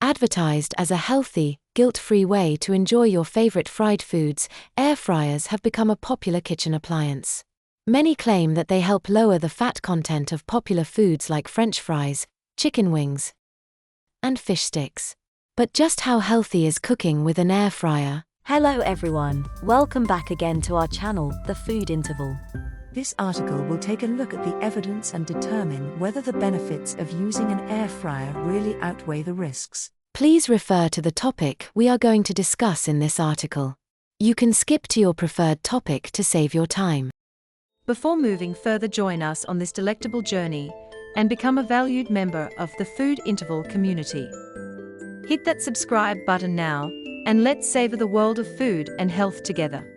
Advertised as a healthy, guilt-free way to enjoy your favorite fried foods, air fryers have become a popular kitchen appliance. Many claim that they help lower the fat content of popular foods like French fries, chicken wings, and fish sticks. But just how healthy is cooking with an air fryer? Hello everyone, welcome back again to our channel, The Food Interval. This article will take a look at the evidence and determine whether the benefits of using an air fryer really outweigh the risks. Please refer to the topic we are going to discuss in this article. You can skip to your preferred topic to save your time. Before moving further, join us on this delectable journey and become a valued member of the Food Interval community. Hit that subscribe button now, and let's savor the world of food and health together.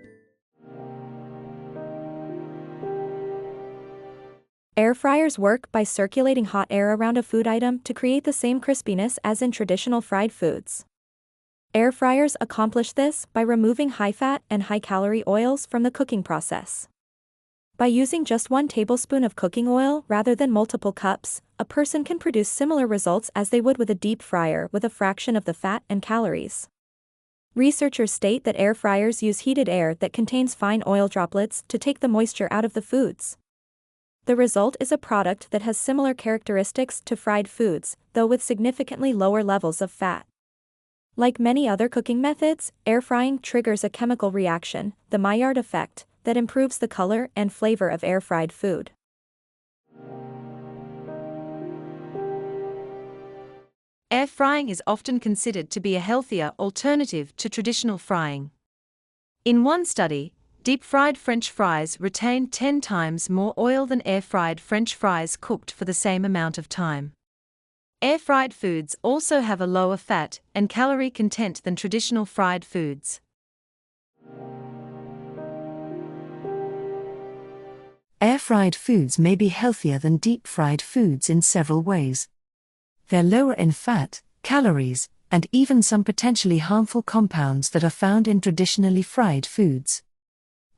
Air fryers work by circulating hot air around a food item to create the same crispiness as in traditional fried foods. Air fryers accomplish this by removing high-fat and high-calorie oils from the cooking process. By using just 1 tablespoon of cooking oil rather than multiple cups, a person can produce similar results as they would with a deep fryer with a fraction of the fat and calories. Researchers state that air fryers use heated air that contains fine oil droplets to take the moisture out of the foods. The result is a product that has similar characteristics to fried foods, though with significantly lower levels of fat. Like many other cooking methods, air frying triggers a chemical reaction, the Maillard effect, that improves the color and flavor of air-fried food. Air frying is often considered to be a healthier alternative to traditional frying. In one study, deep-fried French fries retain 10 times more oil than air-fried French fries cooked for the same amount of time. Air-fried foods also have a lower fat and calorie content than traditional fried foods. Air-fried foods may be healthier than deep-fried foods in several ways. They're lower in fat, calories, and even some potentially harmful compounds that are found in traditionally fried foods.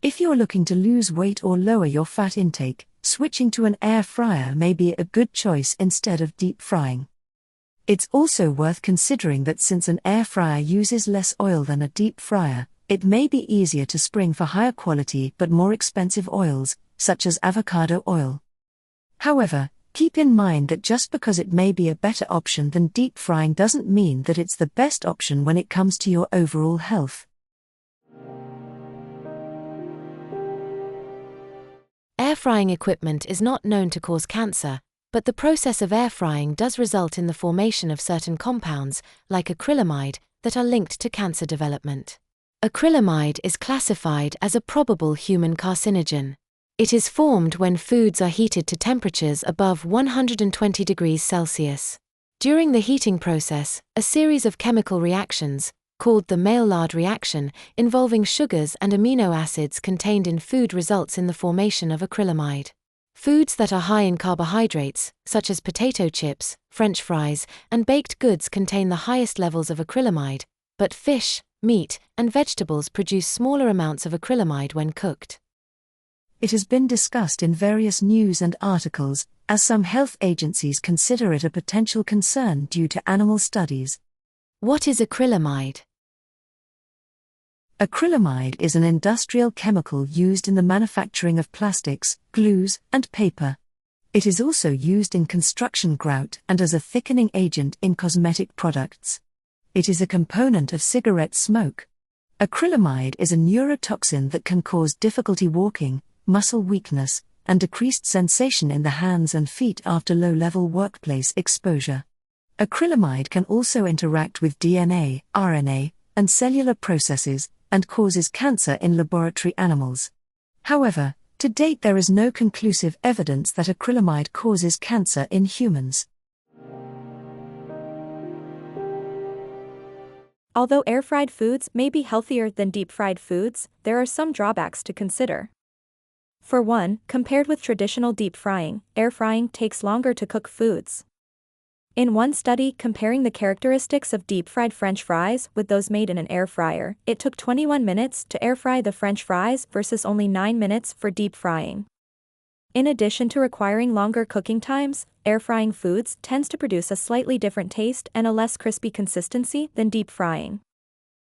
If you're looking to lose weight or lower your fat intake, switching to an air fryer may be a good choice instead of deep frying. It's also worth considering that since an air fryer uses less oil than a deep fryer, it may be easier to spring for higher quality but more expensive oils, such as avocado oil. However, keep in mind that just because it may be a better option than deep frying doesn't mean that it's the best option when it comes to your overall health. Air frying equipment is not known to cause cancer, but the process of air frying does result in the formation of certain compounds, like acrylamide, that are linked to cancer development. Acrylamide is classified as a probable human carcinogen. It is formed when foods are heated to temperatures above 120 degrees Celsius. During the heating process, a series of chemical reactions, called the Maillard reaction, involving sugars and amino acids contained in food results in the formation of acrylamide. Foods that are high in carbohydrates, such as potato chips, French fries, and baked goods contain the highest levels of acrylamide, but fish, meat, and vegetables produce smaller amounts of acrylamide when cooked. It has been discussed in various news and articles, as some health agencies consider it a potential concern due to animal studies. What is acrylamide? Acrylamide is an industrial chemical used in the manufacturing of plastics, glues, and paper. It is also used in construction grout and as a thickening agent in cosmetic products. It is a component of cigarette smoke. Acrylamide is a neurotoxin that can cause difficulty walking, muscle weakness, and decreased sensation in the hands and feet after low-level workplace exposure. Acrylamide can also interact with DNA, RNA, and cellular processes, and causes cancer in laboratory animals. However, to date there is no conclusive evidence that acrylamide causes cancer in humans. Although air-fried foods may be healthier than deep-fried foods, there are some drawbacks to consider. For one, compared with traditional deep frying, air frying takes longer to cook foods. In one study comparing the characteristics of deep-fried French fries with those made in an air fryer, it took 21 minutes to air fry the French fries versus only 9 minutes for deep frying. In addition to requiring longer cooking times, air frying foods tends to produce a slightly different taste and a less crispy consistency than deep frying.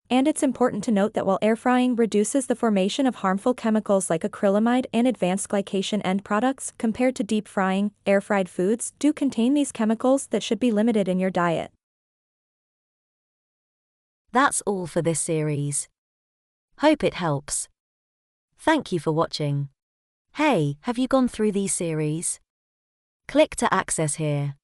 And it's important to note that while air frying reduces the formation of harmful chemicals like acrylamide and advanced glycation end products compared to deep frying, air-fried foods do contain these chemicals that should be limited in your diet. That's all for this series. Hope it helps. Thank you for watching. Hey, have you gone through these series? Click to access here.